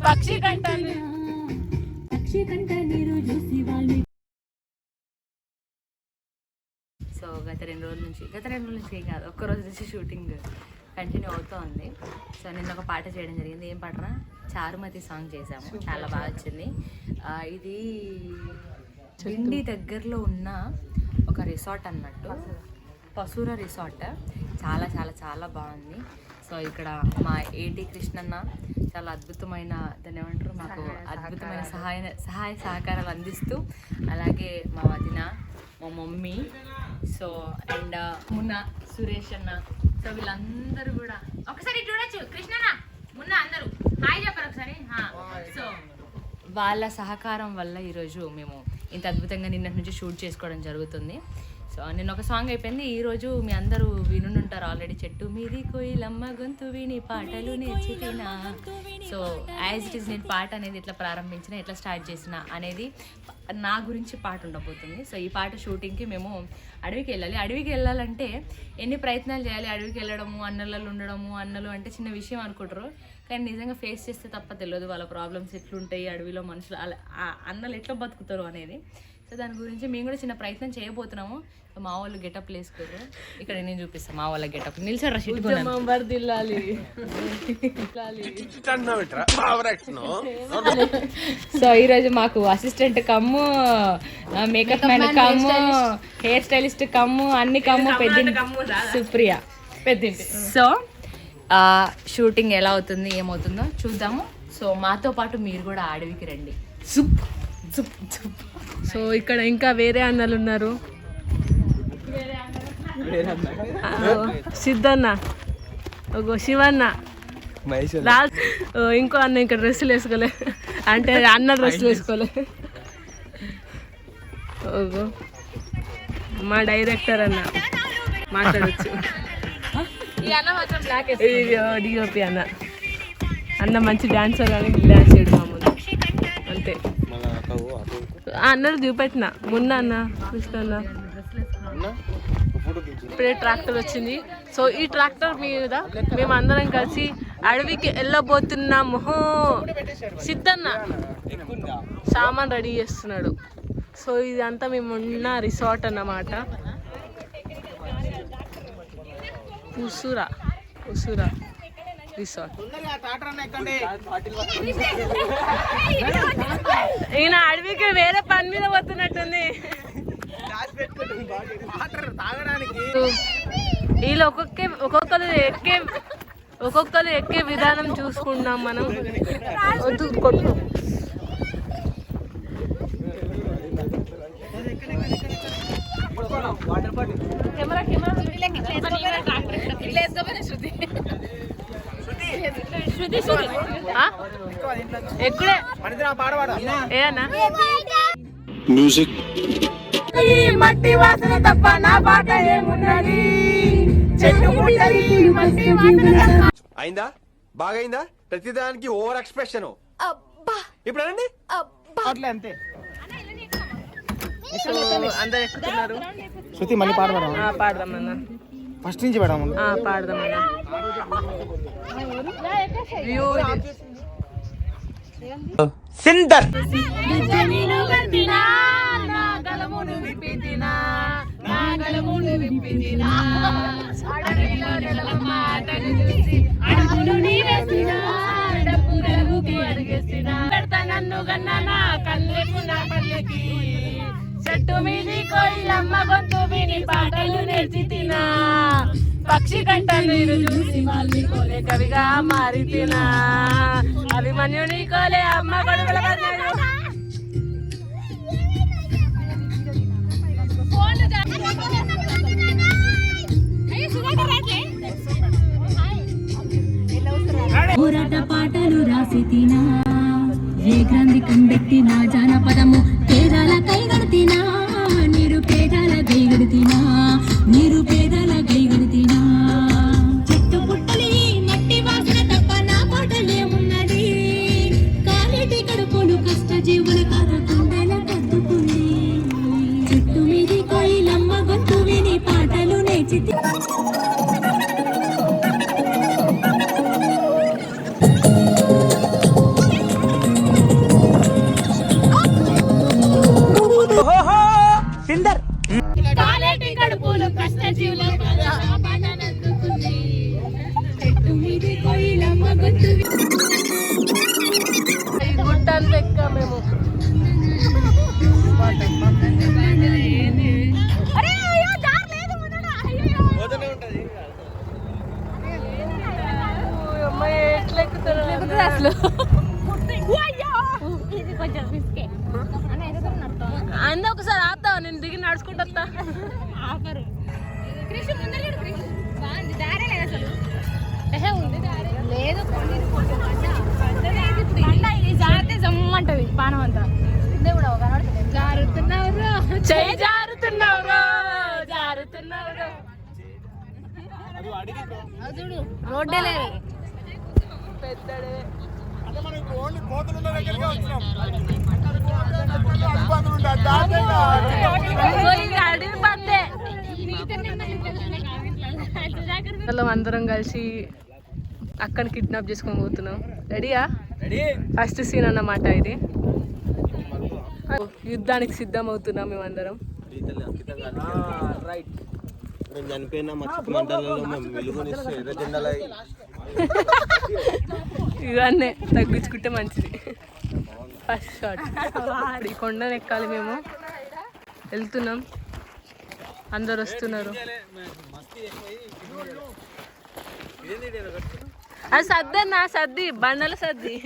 పక్షి కంట నీరు చూసి వాళ్ళు. సో గత రెండు రోజుల నుంచి ఏం కాదు, ఒక్కరోజు నుంచి షూటింగ్ కంటిన్యూ అవుతూ ఉంది. సో నిన్న ఒక పాట చేయడం జరిగింది. ఏం పాటనా? చారుమతి సాంగ్ చేసాము, చాలా బాగా వచ్చింది. ఇది డిండి దగ్గరలో ఉన్న ఒక రిసార్ట్ అన్నట్టు, పసూరా రిసార్ట్. చాలా చాలా చాలా బాగుంది. సో ఇక్కడ మా ఏటి కృష్ణన్న చాలా అద్భుతమైన, దాన్ని ఏమంటారు, మాకు అద్భుతమైన సహాయ సహకారాలు అందిస్తూ, అలాగే మా వదిన, మా mummy, so and Munna, Suresh అన్న, సో వీళ్ళందరూ కూడా ఒకసారి చూడొచ్చు. కృష్ణన్న, మున్న అందరూ హాయ్ చెప్పారు ఒకసారి. సో వాళ్ళ సహకారం వల్ల ఈరోజు మేము ఇంత అద్భుతంగా నిన్నటి నుంచి షూట్ చేసుకోవడం జరుగుతుంది. సో నిన్న ఒక సాంగ్ అయిపోయింది. ఈరోజు మీ అందరూ వినుంటారు ఆల్రెడీ, చెట్టు మీది కోయిలమ్మ గొంతు విని పాటలు నేర్చినా. సో యాజ్ ఇట్ ఈస్ నేను పాట అనేది ఎట్లా ప్రారంభించిన, ఎట్లా స్టార్ట్ చేసిన అనేది నా గురించి పాట ఉండబోతుంది. సో ఈ పాట షూటింగ్కి మేము అడవికి వెళ్ళాలి. అడవికి వెళ్ళాలంటే ఎన్ని ప్రయత్నాలు చేయాలి. అడవికి వెళ్ళడము, అన్నలలో ఉండడము, అన్నలు అంటే చిన్న విషయం అనుకుంటారు, కానీ నిజంగా ఫేస్ చేస్తే తప్ప తెలియదు వాళ్ళ ప్రాబ్లమ్స్ ఎట్లుంటాయి, అడవిలో మనుషులు అన్నలు ఎట్లా బతుకుతారు అనేది. సో దాని గురించి మేము కూడా చిన్న ప్రయత్నం చేయబోతున్నాము. మా వాళ్ళు గెటప్ వేసుకోరు, ఇక్కడ నేను చూపిస్తాను మా వాళ్ళ గెటప్. నిలిచారు సో ఈరోజు మాకు assistant cum, makeup man cum, hair stylist cum, అన్ని కమ్ము, సుప్రియ పెద్దింటి. సో షూటింగ్ ఎలా అవుతుంది, ఏమవుతుందో చూద్దాము. సో మాతో పాటు మీరు కూడా అడవికి రండి. సో ఇక్కడ ఇంకా వేరే అన్నలు ఉన్నారు. సిద్ధన్న, ఒక శివన్న, లాల్, ఇంకో అన్న ఇంకా డ్రెస్సులు వేసుకోలే, అంటే అన్న డ్రెస్సులు వేసుకోలే. ఓగో మా డైరెక్టర్ అన్న మాట్లాడచ్చు. డిఓపి అన్న, అన్న మంచి డాన్సర్ అని డాన్స్ చేయడం మామూలు అంతే. అన్నలు చూపెట్టిన మున్న అన్న, కృష్ణ అన్న. ఇప్పుడే ట్రాక్టర్ వచ్చింది. సో ఈ ట్రాక్టర్ మీద మేము అందరం కలిసి అడవికి వెళ్ళబోతున్నాము. సిద్ధన్న సామాన్ రెడీ చేస్తున్నాడు. సో ఇదంతా మేము ఉన్న రిసార్ట్ అన్నమాట, ఉసురా రిసార్ట్. ఈయన అడవికి వేరే పని మీద పోతున్నట్టుంది. వీళ్ళు ఒక్కొక్కరు ఎక్కే విధానం చూసుకుంటాం మనం. కొట్టు ఎక్కడే ఏనా మ్యూజిక్. మట్టి వాసన తప్ప నా పాట ఏమున్నది, అయిందా? బాగైందా? ప్రతిదానికి ఓవర్ ఎక్స్ప్రెషన్. ఇప్పుడు అనండి అంతే. అందరు ఎక్కుతున్నారు. శృతి మళ్ళీ పాడదాం. పాడదాం అన్న, ఫస్ట్ నుంచి పాడదాం. పాడదాం అన్న. సిందర్ చెట్టు మీది కోయిలమ్మ గొంతు విని పాటలు నేర్చి తినా, పక్షి కంట నీరు చూసి మళ్ళీ కోలే కవిగా మారి తినా, అభిమన్యుని కోలే అమ్మ గొడవల పోరాట పాటలు రాసి తినా, ఏ గ్రంథి కంబెట్టినా జానపదము పేదాల కైగడితినా, నిరుపేదాల కైగడితినా, నిరుపేదాల కైగడితినా. చెట్టు పుట్టలి మట్టి వాసన తప్ప నా పాటలేమున్నది, కాలిటి కడుపులు కష్ట జీవుల కరకుండెల కద్దుకుంది, చెట్టు మీది కోయిలమ్మ గొంతు విని పాటలు నేర్చి ఉండదు అసలు. ఇది కొంచెం రిస్కే. అంద ఒకసారి ఆపుతావా, నేను దిగి నడుచుకుంటా వస్తా. ఆపరు. కృష్ణ ముందర చూడు, కృష్ణ బాగుంది. దారే లేదు అసలు. ఉంది దారే లేదు. ఇది జారితే జమ్మంటది పానం అంతా. కింద కూడా కనబడుతుంది. జారుతున్నావురా, చెయ్యి జారుతున్నావురా, జారుతున్నావురా. చూడు రోడ్డే లేదు. పెద్దడే అడవి పందే. అందరం కలిసి అక్కడ కిడ్నాప్ చేసుకొని పోతున్నాం. రెడీయా? ఫస్ట్ సీన్ అన్నమాట ఇది. యుద్ధానికి సిద్ధం అవుతున్నాం మేమందరం. నేను చనిపోయిన మచ్చి మంటలలో మేము వెలుగునిస్తే ఎర్ర జెండాలు ఇవన్నీ తగ్గించుకుంటే మంచిది. First shot. ఈ కొండను ఎక్కాలి మేము. వెళ్తున్నాం, అందరు వస్తున్నారు. అది సర్దన్నా, సర్ది బండల సర్ది.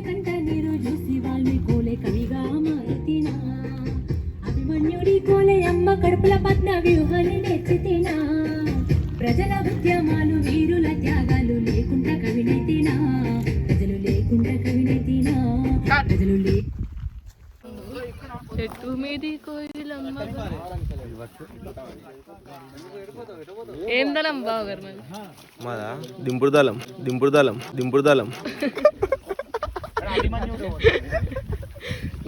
కంట నీరు చూసి వాళ్ళని కోలే కవిగా మారితినా అభిమన్యుడి కోలే అమ్మ కడుపుల పద్మ వ్యూహాన్ని నేర్చితినా ప్రజల ఉద్యమాలు వీరుల త్యాగాలు లేకుండా కవినైతినా ప్రజలు లేకుండా కవినైతినా ప్రజలు చెట్టు మీది కోయిలమ్మ. ఏం దళం బావగారు మరి? మాదా దింపుడుదలం, దింపుడుదలం, దింపుడుదలం.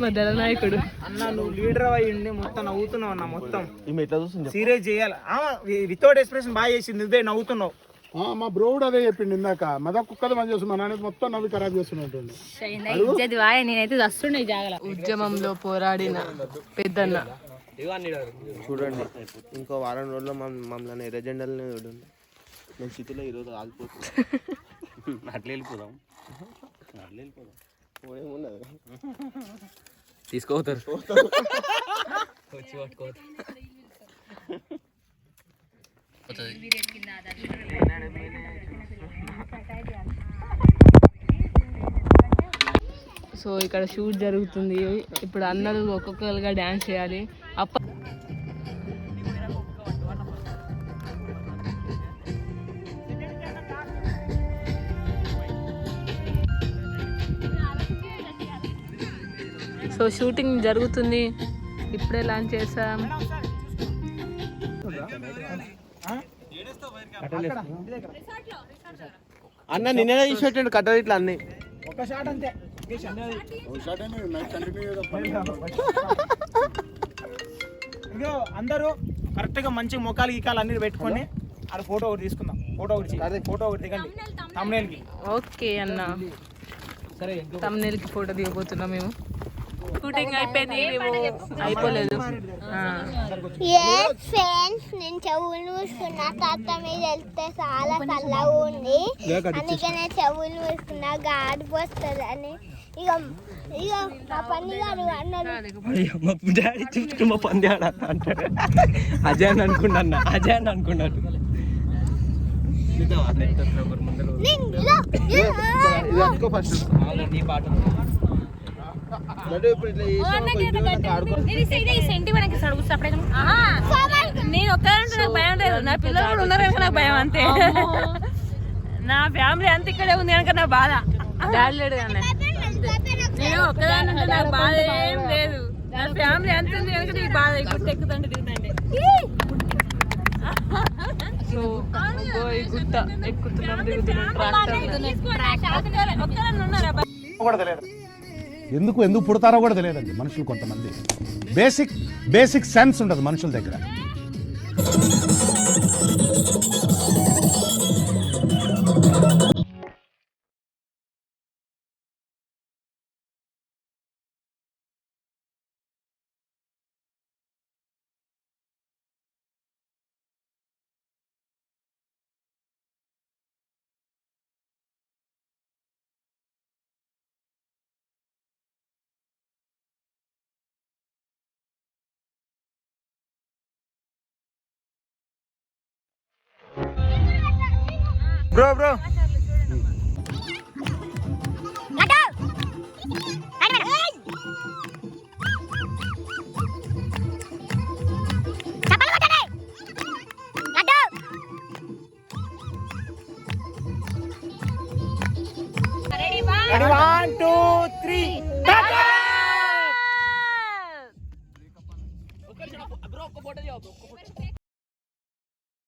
మా దళ నాయకుడు. అన్న నువ్వు లీడర్ అయ్యిండి, మొత్తం నవ్వుతున్నావు అన్న. మొత్తం ఈమె ఎట్లా చూస్తుంది? సీరియస్ చేయాలి. వితౌట్ ఎక్స్ప్రెషన్ బాగా చేసింది, నువ్వే నవ్వుతున్నావు. మా బ్రోడ్ అదే చెప్పిండు ఇందాక. మదక్ కుక్కది పని చేస్తుంది, మా నాన్న మొత్తం నవ్వి ఖరాబ్ చేస్తున్నట్టుండి. నేనైతే వస్తుండే జాగల. ఉద్యమంలో పోరాడిన పెద్దన్న. చూడండి, ఇంకో వారం రోజుల్లో మమ్మల్ని ఎర్ర జెండాలని చూడండి. మేము స్థితిలో ఈరోజు ఆగిపోతున్నాం. అట్లా వెళ్ళిపోదాం, అట్లా వెళ్ళిపోదాం. ఏమున్నది తీసుకోతారు, వచ్చి పట్టుకోవచ్చు. సో ఇక్కడ షూట్ జరుగుతుంది. ఇప్పుడు అందరూ ఒక్కొక్కరుగా డ్యాన్స్ చేయాలి. సో షూటింగ్ జరుగుతుంది, ఇప్పుడే లాంచ్ చేసాం. అన్న నిన్నే తీసేటండి కట్టలు ఇట్లా అన్ని. ఒక షాట్ అంతే. ఇగో అందరూ కరెక్ట్ గా మంచి మొక్కలు గీకాలు అన్ని పెట్టుకొని అది ఫోటో ఒకటి తీసుకుందాం. ఫోటో ఒకటి దిగండి thumbnail కి. ఓకే అన్న, సరే thumbnail కి ఫోటో దిగబోతున్నాం మేము. షూటింగ్ అయిపోయింది, అయిపోలేదు. ఫ్రెండ్స్, నేను చెవులు మూసుకున్నా. తాత మీద వెళ్తే చాలా చల్లగా ఉంది, అందుకే నేను చెవులు మూసుకున్నా. గాడి పోస్తుంది అని. ఇక ఇక మా పని గారు అన్నారు, మా డాడీ చూసుకుని మా పంది ఆడ అంటాడు. అజయ్ అని అనుకున్నాను, అజయ్ అని అనుకున్నాడు. నేను ఒక్కరంటే నాకు భయం లేదు, నా పిల్లలు కూడా ఉన్నారు కనుక నాకు భయం అంతే. నా ఫ్యామిలీ అంత ఇక్కడే ఉంది కనుక నా బాధ. డాడీ లేడు కానీ నేను ఒక్కదాని నాకు బాధ ఏం లేదు, నా ఫ్యామిలీ అంత ఉంది కనుక నీకు బాధ. ఇప్పుడు ఎక్కుతుంటే దిగుతుంటే సో ఈ గుట్ట ఎక్కుతున్నాం, దిగుతున్నాం. ఒక్కరన్నా ఉన్నారా? ఎందుకు పుడతారో కూడా తెలియదండి మనుషులు. కొంతమంది బేసిక్ సెన్స్ ఉండదు మనుషుల దగ్గర. Bro bro ready 1 2 3